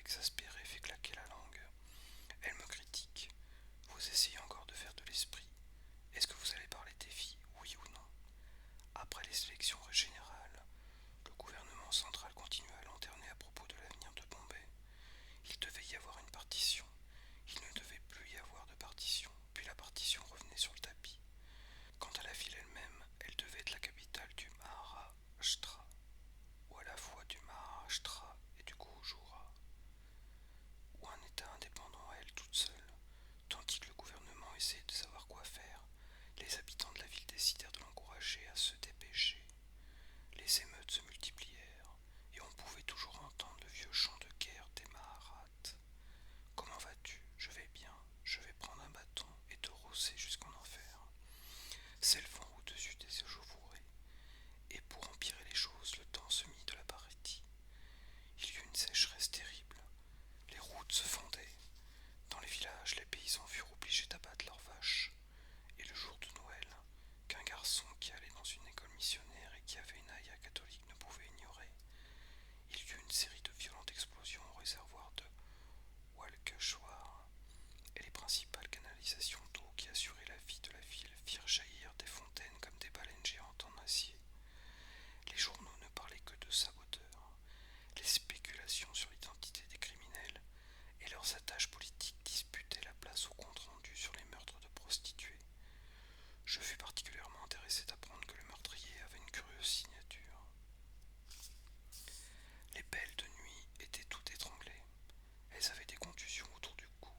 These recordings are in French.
exaspéré, fait claquer la langue. Elle me critique. Vous essayez encore de faire de l'esprit. Est-ce que vous allez parler des filles, oui ou non? Après les élections générales, le gouvernement central continue à lanterner à propos de l'avenir de Bombay. Il devait y avoir une partition. Il ne devait plus y avoir de partition. Puis la partition revenait sur le tapis. Quant à la ville elle-même, elle devait être la capitale du Maharashtra, ou à la fois du Maharashtra et du Gujrat, ou un État indépendant à elle toute seule. Tandis que le gouvernement essayait de savoir quoi faire, les habitants de la ville décidèrent de l'encourager à se dépêcher. Les émeutes se multiplièrent, et on pouvait toujours entendre le vieux chant de guerre des Maharaths. Comment vas-tu? Je vais bien. Je vais prendre un bâton et te rosser jusqu'en enfer. C'est le vent au-dessus des échevelures. Et pour empirer les choses, le temps se mit de la partie. Il y eut une sécheresse terrible. Les routes se fondaient. Dans les villages, les paysans furent obligés d'abattre leurs vaches. Et le jour de Noël, qu'un garçon qui allait dans une école missionnaire et qui avait une aïa catholique ne pouvait ignorer, il y eut une série de violentes explosions au réservoir de Walkeshwar, et les principales canalisations d'eau qui assuraient la vie de la ville firent jaillir des fontaines comme des baleines géantes en acier. Les journaux ne parlaient que de saboteurs. Les spéculations sur l'identité des criminels et leurs attaches politiques disputaient la place au compte-rendu sur les meurtres de prostituées. Je fus particulièrement intéressé d'apprendre que le meurtrier avait une curieuse signature. Les belles de nuit étaient toutes étranglées. Elles avaient des contusions autour du cou,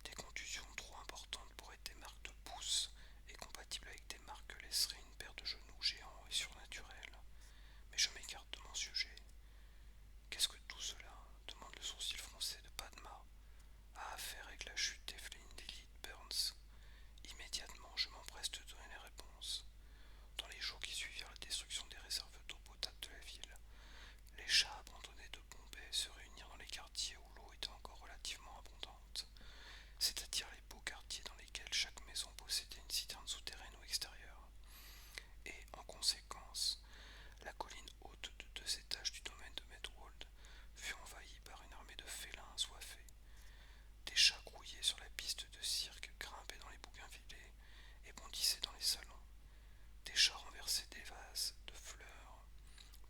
des contusions trop importantes pour être des marques de pouce et compatibles avec des marques que laisserait une paire de genoux géants et surnaturels. Mais je m'écarte de mon sujet. Qu'est-ce que tout cela, demande le sourcil froncé de Padma, a à faire avec la chute d'Evelyn Lilith Burns? Immédiatement, je m'empresse de donner les réponses. Dans les jours qui suivirent la destruction des réserves d'eau potable de la ville, les chats abandonnés de Bombay se réunirent dans les quartiers où l'eau était encore relativement abondante, c'est-à-dire les beaux quartiers dans lesquels chaque maison possédait une citerne souterraine ou extérieure. Et, en conséquence, la colline haute de 2 étages du domaine de Medwold fut envahie par une armée de félins assoiffés. Des chats grouillaient sur la piste de cirque, grimpaient dans les bougainvillées et bondissaient dans les salons. Des chats renversaient des vases de fleurs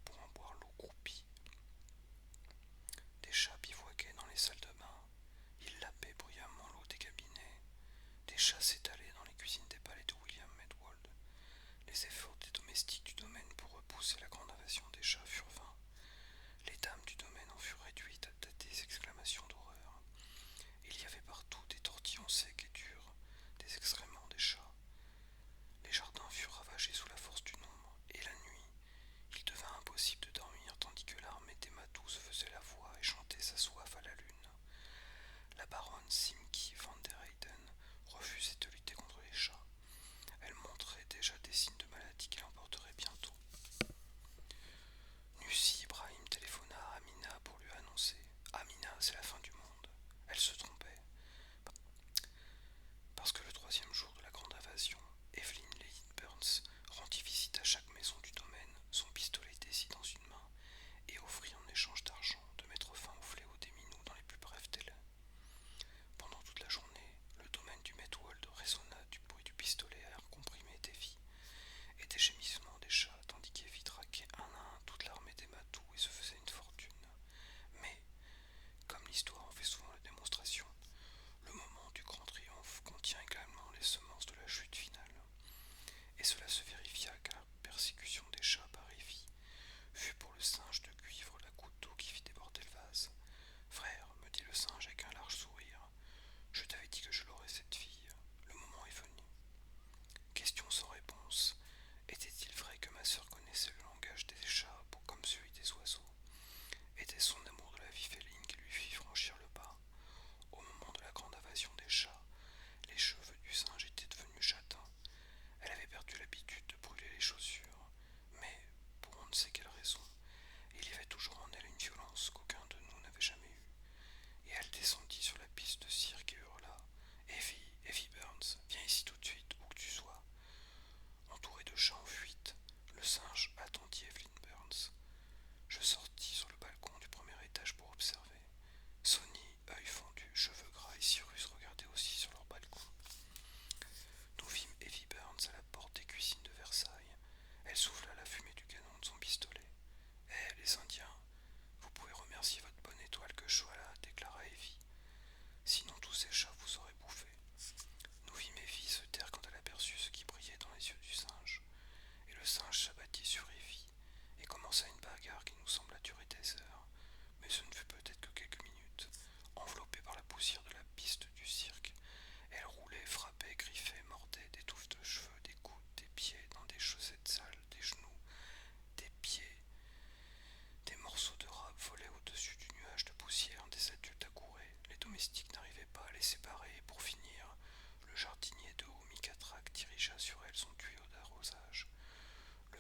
pour en boire l'eau croupie. Des chats bivouaquaient dans les salles de bain. Ils lapaient bruyamment l'eau des cabinets. Des chats s'étalaient dans les cuisines des palais de William Medwold. Les efforts des domestiques du domaine pour repousser la grande invasion des chats furent vains. Les dames du domaine en furent réduites à des exclamations d'horreur. Il y avait partout des tortillons secs et durs, des excréments des chats. Les jardins furent ravagés sous la force du nombre, et la nuit, il devint impossible de dormir tandis que l'armée des matous se faisait la voix et chantait sa soif à la lune. La baronne Simki van der Heyden refusait de lutter contre les chats. Elle montrait déjà des signes de maladie qui l'emporteraient bientôt. Nussi Ibrahim téléphona à Amina pour lui annoncer: Amina, c'est la fin du monde. Elle se trompait. Parce que le 3e jour de la grande invasion, Evelyn Lilith Burns rendit visite à chaque maison du domaine, son pistolet décis dans une main, et offrit en échange d'argent de mettre fin au fléau des minous dans les plus brefs délais. Pendant toute la journée, le domaine du Medwold résonna du bruit du pistolet à air comprimé d'Evie et des gémissements des chats, tandis qu'Evie traquait un à un toute l'armée des matous et se faisait une fortune. Mais, comme l'histoire en fait souvent la démonstration, le moment du grand triomphe contient également les semences de la chute finale. Et cela se vérifia car la persécution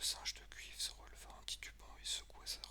singe de cuivre se releva en titubant et secoua sa